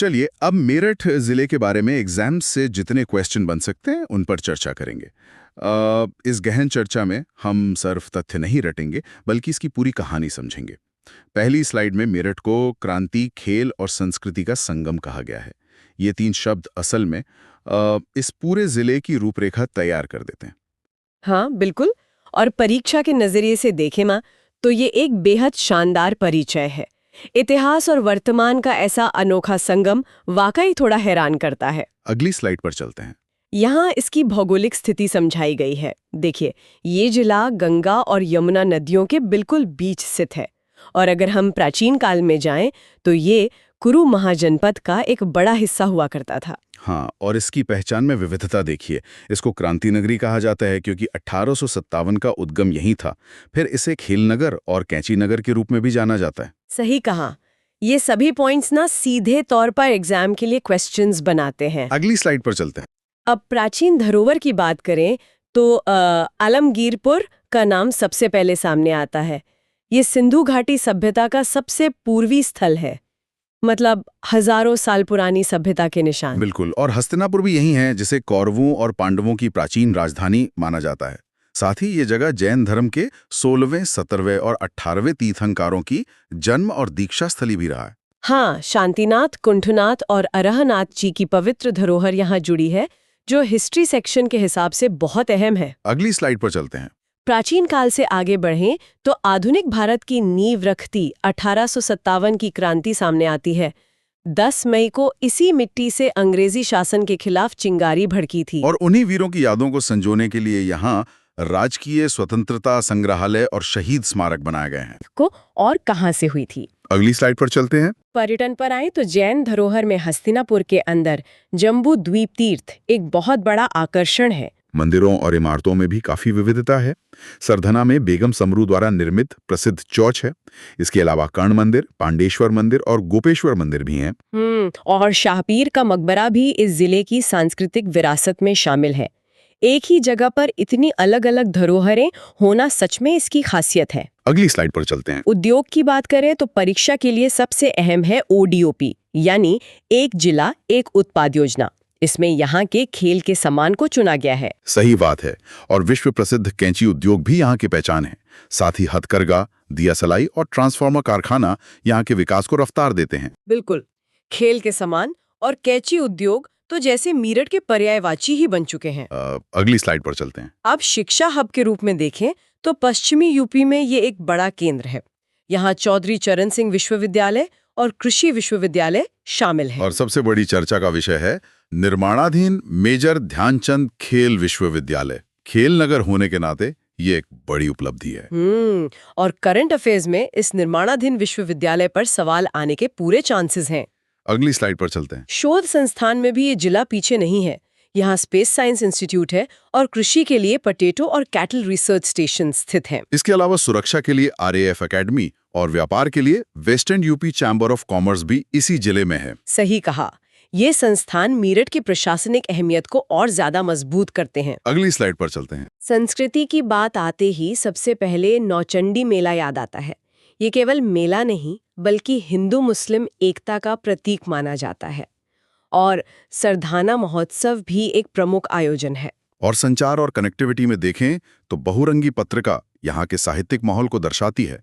चलिए अब मेरठ जिले के बारे में एग्जाम से जितने क्वेश्चन बन सकते हैं उन पर चर्चा करेंगे। इस गहन चर्चा में हम सिर्फ तथ्य नहीं रटेंगे बल्कि इसकी पूरी कहानी समझेंगे। पहली स्लाइड में मेरठ को क्रांति, खेल और संस्कृति का संगम कहा गया है। ये तीन शब्द असल में इस पूरे जिले की रूपरेखा तैयार कर देते हैं। हाँ बिल्कुल। और परीक्षा के नजरिए से देखें माँ, तो ये एक बेहद शानदार परिचय है। इतिहास और वर्तमान का ऐसा अनोखा संगम वाकई थोड़ा हैरान करता है। अगली स्लाइड पर चलते हैं। यहाँ इसकी भौगोलिक स्थिति समझाई गई है। देखिए, ये जिला गंगा और यमुना नदियों के बिल्कुल बीच स्थित है। और अगर हम प्राचीन काल में जाएं, तो ये कुरु महाजनपद का एक बड़ा हिस्सा हुआ करता था। हाँ, और इसकी पहचान में विविधता देखिए। इसको क्रांति नगरी कहा जाता है क्योंकि 1857 का उद्गम यहीं था। फिर इसे खेल नगर और कैंची नगर के रूप में भी जाना जाता है। सही कहा। ये सभी पॉइंट्स ना सीधे तौर पर एग्जाम के लिए क्वेश्चंस बनाते हैं। अगली स्लाइड पर चलते हैं। अब प्राचीन धरोहर की बात करें तो आलमगीरपुर का नाम सबसे पहले सामने आता है। ये सिंधु घाटी सभ्यता का सबसे पूर्वी स्थल है, मतलब हजारों साल पुरानी सभ्यता के निशान। बिल्कुल, और हस्तिनापुर भी यही है, जिसे कौरवों और पांडवों की प्राचीन राजधानी माना जाता है। साथ ही ये जगह जैन धर्म के 16वें, 17वें और 18वें तीर्थंकरों की जन्म और दीक्षा स्थली भी रहा है। हाँ, शांतिनाथ, कुंठनाथ और अरहनाथ जी की पवित्र धरोहर यहाँ जुड़ी है, जो हिस्ट्री सेक्शन के हिसाब से बहुत अहम है। अगली स्लाइड पर चलते हैं। प्राचीन काल से आगे बढ़ें तो आधुनिक भारत की नींव रखती 1857 की क्रांति सामने आती है। 10 मई को इसी मिट्टी से अंग्रेजी शासन के खिलाफ चिंगारी भड़की थी। और उन्हीं वीरों की यादों को संजोने के लिए यहाँ राजकीय स्वतंत्रता संग्रहालय और शहीद स्मारक बनाए गए हैं। को और कहां से हुई थी? अगली स्लाइड पर चलते हैं। पर्यटन पर आए तो जैन धरोहर में हस्तिनापुर के अंदर जम्बू द्वीप तीर्थ एक बहुत बड़ा आकर्षण है। मंदिरों और इमारतों में भी काफी विविधता है। सरधना में बेगम समरू द्वारा निर्मित प्रसिद्ध चौच है। इसके अलावा कर्ण मंदिर, पांडेश्वर मंदिर और गोपेश्वर मंदिर भी हैं। और शाहपीर का मकबरा भी इस जिले की सांस्कृतिक विरासत में शामिल है। एक ही जगह पर इतनी अलग अलग धरोहरें होना सच में इसकी खासियत है। अगली स्लाइड पर चलते हैं। उद्योग की बात करें तो परीक्षा के लिए सबसे अहम है ODOP, यानी एक जिला एक उत्पाद योजना। इसमें यहाँ के खेल के सामान को चुना गया है। सही बात है। और विश्व प्रसिद्ध कैंची उद्योग भी यहाँ की पहचान है। साथ ही हथकरघा, दिया सलाई और ट्रांसफार्मर कारखाना यहाँ के विकास को रफ्तार देते हैं। बिल्कुल, खेल के सामान और कैंची उद्योग तो जैसे मेरठ के पर्यायवाची ही बन चुके हैं। अगली स्लाइड पर चलते हैं। अब शिक्षा हब के रूप में देखें तो पश्चिमी यूपी में ये एक बड़ा केंद्र है। यहाँ चौधरी चरण सिंह विश्वविद्यालय और कृषि विश्वविद्यालय शामिल है। और सबसे बड़ी चर्चा का विषय है निर्माणाधीन मेजर ध्यानचंद खेल विश्वविद्यालय। खेल नगर होने के नाते ये एक बड़ी उपलब्धि है। और करंट अफेयर्स में इस निर्माणाधीन विश्वविद्यालय पर सवाल आने के पूरे चांसेस हैं। अगली स्लाइड पर चलते हैं। शोध संस्थान में भी ये जिला पीछे नहीं है। यहाँ स्पेस साइंस इंस्टीट्यूट है और कृषि के लिए पोटैटो और कैटल रिसर्च स्टेशन स्थित हैं। इसके अलावा सुरक्षा के लिए RAF एकेडमी और व्यापार के लिए western UP chamber of commerce भी इसी जिले में है। सही कहा। ये संस्थान मेरठ की प्रशासनिक अहमियत को और ज्यादा मजबूत करते हैं। अगली स्लाइड पर चलते हैं। संस्कृति की बात आते ही सबसे पहले नौचंडी मेला याद आता है। ये केवल मेला नहीं बल्कि हिंदू मुस्लिम एकता का प्रतीक माना जाता है। और सरधाना महोत्सव भी एक प्रमुख आयोजन है। और संचार और कनेक्टिविटी में देखें तो बहुरंगी पत्रिका यहाँ के साहित्यिक माहौल को दर्शाती है,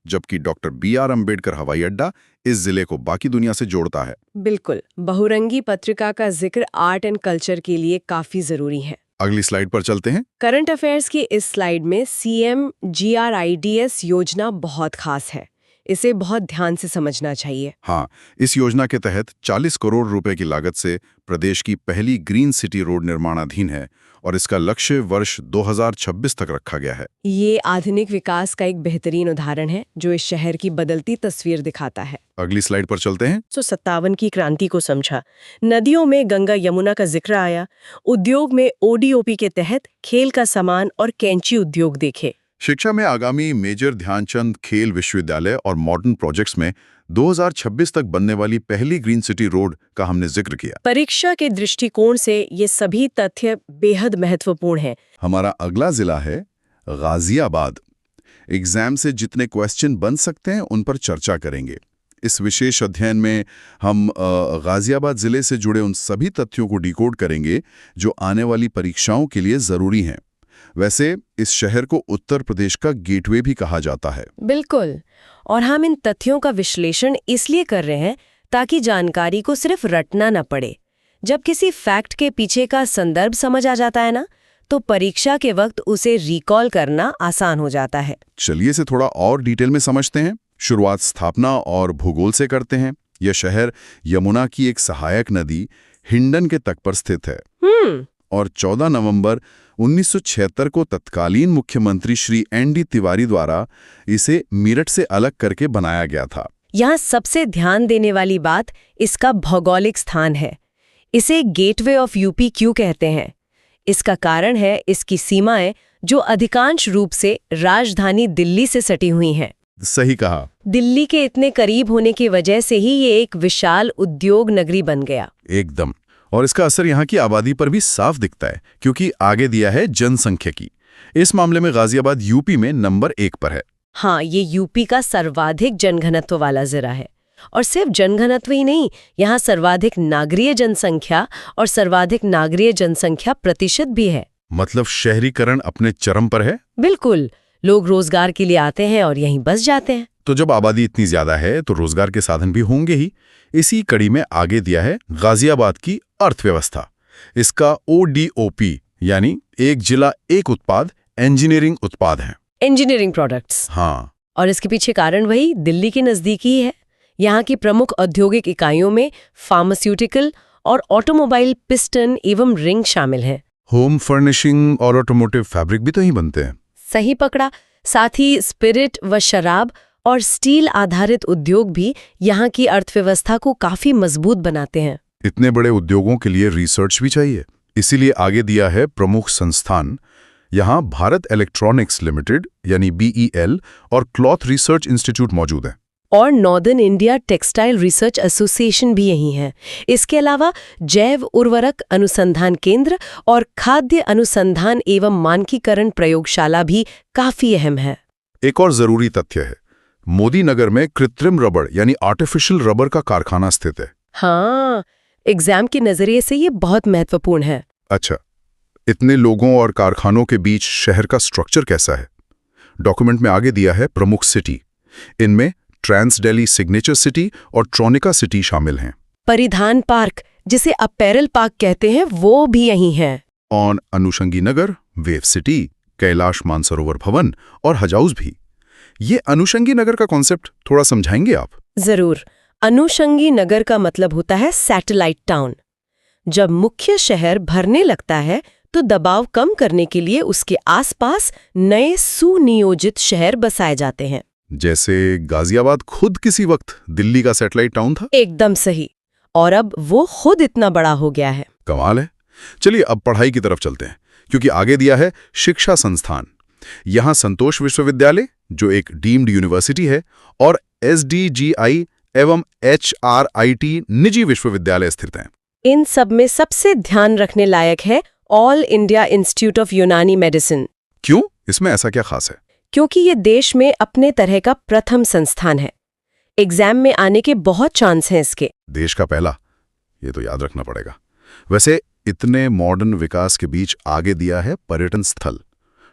जबकि डॉक्टर BR अम्बेडकर हवाई अड्डा इस जिले को बाकी दुनिया से जोड़ता है। बिल्कुल, बहुरंगी पत्रिका का जिक्र आर्ट एंड कल्चर के लिए काफी जरूरी है। अगली स्लाइड पर चलते हैं। करंट अफेयर्स की इस स्लाइड में CM GRIDS योजना बहुत खास है। इसे बहुत ध्यान से समझना चाहिए। हाँ, इस योजना के तहत 40 करोड़ रुपए की लागत से प्रदेश की पहली ग्रीन सिटी रोड निर्माणाधीन है और इसका लक्ष्य वर्ष 2026 तक रखा गया है। ये आधुनिक विकास का एक बेहतरीन उदाहरण है जो इस शहर की बदलती तस्वीर दिखाता है। अगली स्लाइड पर चलते हैं। 1957 की क्रांति को समझा। नदियों में गंगा यमुना का जिक्र आया। उद्योग में ODOP के तहत खेल का सामान और कैंची उद्योग देखे। शिक्षा में आगामी मेजर ध्यानचंद खेल विश्वविद्यालय और मॉडर्न प्रोजेक्ट्स में 2026 तक बनने वाली पहली ग्रीन सिटी रोड का हमने जिक्र किया। परीक्षा के दृष्टिकोण से ये सभी तथ्य बेहद महत्वपूर्ण हैं। हमारा अगला जिला है गाजियाबाद। एग्जाम से जितने क्वेश्चन बन सकते हैं उन पर चर्चा करेंगे। इस विशेष अध्ययन में हम गाजियाबाद जिले से जुड़े उन सभी तथ्यों को डिकोड करेंगे जो आने वाली परीक्षाओं के लिए जरूरी हैं। वैसे इस शहर को उत्तर प्रदेश का गेटवे भी कहा जाता है। बिल्कुल। और हम इन तथ्यों का विश्लेषण इसलिए कर रहे हैं ताकि जानकारी को सिर्फ रटना न पड़े। जब किसी फैक्ट के पीछे का संदर्भ समझ आ जाता है ना, तो परीक्षा के वक्त उसे रिकॉल करना आसान हो जाता है। चलिए इसे थोड़ा और डिटेल में समझते हैं। शुरुआत स्थापना और भूगोल से करते हैं। यह शहर यमुना की एक सहायक नदी हिंडन के तट पर स्थित है और 14 नवंबर 1976 को तत्कालीन मुख्यमंत्री श्री एन.डी. तिवारी द्वारा इसे मेरठ से अलग करके बनाया गया था। यहाँ सबसे ध्यान देने वाली बात इसका भौगोलिक स्थान है। इसे गेटवे ऑफ यूपी क्यों कहते हैं? इसका कारण है इसकी सीमाएं जो अधिकांश रूप से राजधानी दिल्ली से सटी हुई हैं। सही कहा। दिल्ली के इतने करीब होने की वजह से ही ये एक विशाल उद्योग नगरी बन गया। एकदम। और इसका असर यहाँ की आबादी पर भी साफ दिखता है, क्योंकि आगे दिया है जनसंख्यिकी। इस मामले में गाजियाबाद यूपी में नंबर 1 पर है। हाँ, ये यूपी का सर्वाधिक जनघनत्व वाला जिला है। और सिर्फ जनघनत्व ही नहीं, यहाँ सर्वाधिक नागरिक जनसंख्या और सर्वाधिक नागरिक जनसंख्या प्रतिशत भी है। मतलब शहरीकरण अपने चरम पर है। बिल्कुल। लोग रोजगार के लिए आते हैं और यहीं बस जाते हैं। तो जब आबादी इतनी ज्यादा है तो रोजगार के साधन भी होंगे ही। इसी कड़ी में आगे दिया है गाजियाबाद की अर्थव्यवस्था। इसका ODOP यानी एक जिला एक उत्पाद इंजीनियरिंग उत्पाद है। Engineering products. हाँ। और इसके पीछे कारण वही दिल्ली के नजदीक ही है। यहाँ की प्रमुख औद्योगिक इकाइयों में फार्मास्यूटिकल और ऑटोमोबाइल पिस्टन एवं रिंग शामिल हैं। होम फर्निशिंग और ऑटोमोटिव फैब्रिक भी तो ही बनते हैं। सही पकड़ा। साथ ही स्पिरिट व शराब और स्टील आधारित उद्योग भी यहाँ की अर्थव्यवस्था को काफी मजबूत बनाते हैं। इतने बड़े उद्योगों के लिए रिसर्च भी चाहिए, इसीलिए आगे दिया है प्रमुख संस्थान। यहाँ भारत इलेक्ट्रॉनिक्स लिमिटेड यानी BEL और क्लॉथ रिसर्च इंस्टीट्यूट मौजूद है। और northern India textile research association भी यही है। इसके अलावा जैव उर्वरक अनुसंधान केंद्र और खाद्य अनुसंधान एवं मानकीकरण प्रयोगशाला भी काफी अहम है। एक और जरूरी तथ्य है, मोदी नगर में कृत्रिम रबड़ यानी आर्टिफिशियल रबर का कारखाना स्थित है। हाँ, एग्जाम के नजरिए से ये बहुत महत्वपूर्ण है। अच्छा, इतने लोगों और कारखानों के बीच शहर का स्ट्रक्चर कैसा है? डॉक्यूमेंट में आगे दिया है प्रमुख सिटी। इनमें ट्रांस दिल्ली सिग्नेचर सिटी और ट्रोनिका सिटी शामिल हैं। परिधान पार्क, जिसे अपैरल पार्क कहते हैं, वो भी यही है। और अनुषंगी नगर, वेव सिटी, कैलाश मानसरोवर भवन और हज हाउस भी। ये अनुषंगी नगर का कॉन्सेप्ट थोड़ा समझाएंगे आप? जरूर। अनुषंगी नगर का मतलब होता है सैटेलाइट टाउन। जब मुख्य शहर भरने लगता है तो दबाव कम करने के लिए उसके आसपास नए सुनियोजित शहर बसाए जाते हैं। जैसे गाजियाबाद खुद किसी वक्त दिल्ली का सैटेलाइट टाउन था। एकदम सही। और अब वो खुद इतना बड़ा हो गया है। कमाल है। चलिए अब पढ़ाई की तरफ चलते हैं, क्योंकि आगे दिया है शिक्षा संस्थान। यहाँ संतोष विश्वविद्यालय जो एक डीम्ड यूनिवर्सिटी है और SDGI एवं HRIT निजी विश्वविद्यालय स्थित हैं। इन सब में सबसे ध्यान रखने लायक है ऑल इंडिया इंस्टीट्यूट ऑफ यूनानी मेडिसिन। क्यों? इसमें ऐसा क्या खास है? क्योंकि ये देश में अपने तरह का प्रथम संस्थान है। एग्जाम में आने के बहुत चांस हैं इसके। देश का पहला, ये तो याद रखना पड़ेगा। वैसे इतने मॉडर्न विकास के बीच आगे दिया है पर्यटन स्थल।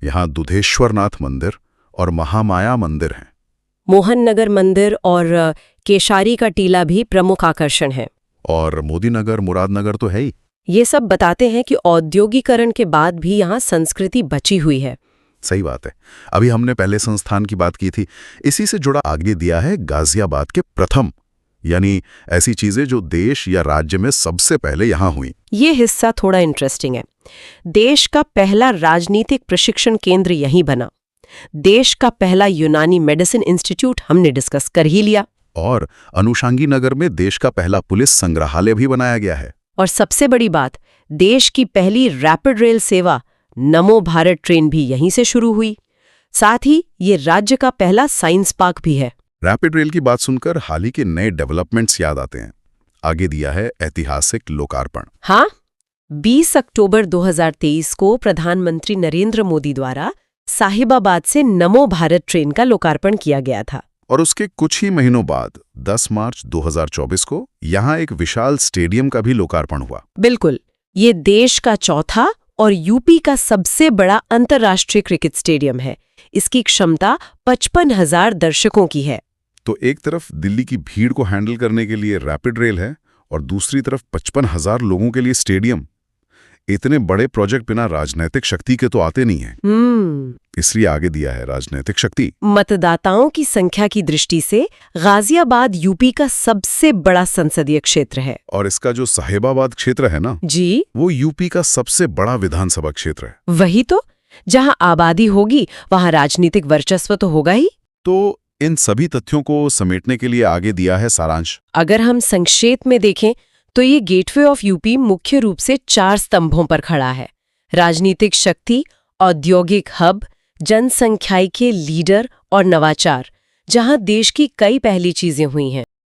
यहाँ दुधेश्वरनाथ मंदिर और महामाया मंदिर हैं। मोहन नगर मंदिर और केशारी का टीला भी प्रमुख आकर्षण है। और मोदी नगर, मुरादनगर तो है ही। ये सब बताते हैं कि औद्योगिकरण के बाद भी यहाँ संस्कृति बची हुई है। सही बात है। अभी हमने पहले संस्थान की बात की थी, इसी से जुड़ा आगे दिया है गाजियाबाद के प्रथम, यानी ऐसी चीजें जो देश या राज्य में सबसे पहले यहाँ हुई। ये हिस्सा थोड़ा इंटरेस्टिंग है। देश का पहला राजनीतिक प्रशिक्षण केंद्र यहीं बना। देश का पहला यूनानी मेडिसिन इंस्टीट्यूट हमने डिस्कस कर ही लिया। और अनुषंगी नगर में देश का पहला पुलिस संग्रहालय भी बनाया गया है। और सबसे बड़ी बात, देश की पहली रैपिड रेल सेवा नमो भारत ट्रेन भी यहीं से शुरू हुई। साथ ही ये राज्य का पहला साइंस पार्क भी है। रैपिड रेल की बात सुनकर हाल ही के नए डेवलपमेंट्स याद आते हैं। आगे दिया है ऐतिहासिक लोकार्पण। हाँ, 20 अक्टूबर 2023 को प्रधानमंत्री नरेंद्र मोदी द्वारा साहिबाबाद से नमो भारत ट्रेन का लोकार्पण किया गया था। और उसके कुछ ही महीनों बाद 10 मार्च 2024 को यहाँ एक विशाल स्टेडियम का भी लोकार्पण हुआ। बिल्कुल, ये देश का चौथा और यूपी का सबसे बड़ा अंतर्राष्ट्रीय क्रिकेट स्टेडियम है। इसकी क्षमता 55,000 दर्शकों की है। तो एक तरफ दिल्ली की भीड़ को हैंडल करने के लिए रैपिड रेल है और दूसरी तरफ 55,000 लोगों के लिए स्टेडियम। इतने बड़े प्रोजेक्ट बिना राजनीतिक शक्ति के तो आते नहीं हैं। इसलिए आगे दिया है राजनीतिक शक्ति। मतदाताओं की संख्या की दृष्टि से गाजियाबाद यूपी का सबसे बड़ा संसदीय क्षेत्र है। और इसका जो साहिबाबाद क्षेत्र है ना जी, वो यूपी का सबसे बड़ा विधानसभा क्षेत्र है। वही तो, जहां आबादी होगी वहां राजनीतिक वर्चस्व तो होगा ही। तो इन सभी तथ्यों को समेटने के लिए आगे दिया है सारांश। अगर हम संक्षेप में देखें तो ये गेटवे ऑफ यूपी मुख्य रूप से 4 स्तंभों पर खड़ा है: राजनीतिक शक्ति, औद्योगिक हब, जनसंख्याई के लीडर और नवाचार, जहां देश की कई पहली चीजें हुई हैं।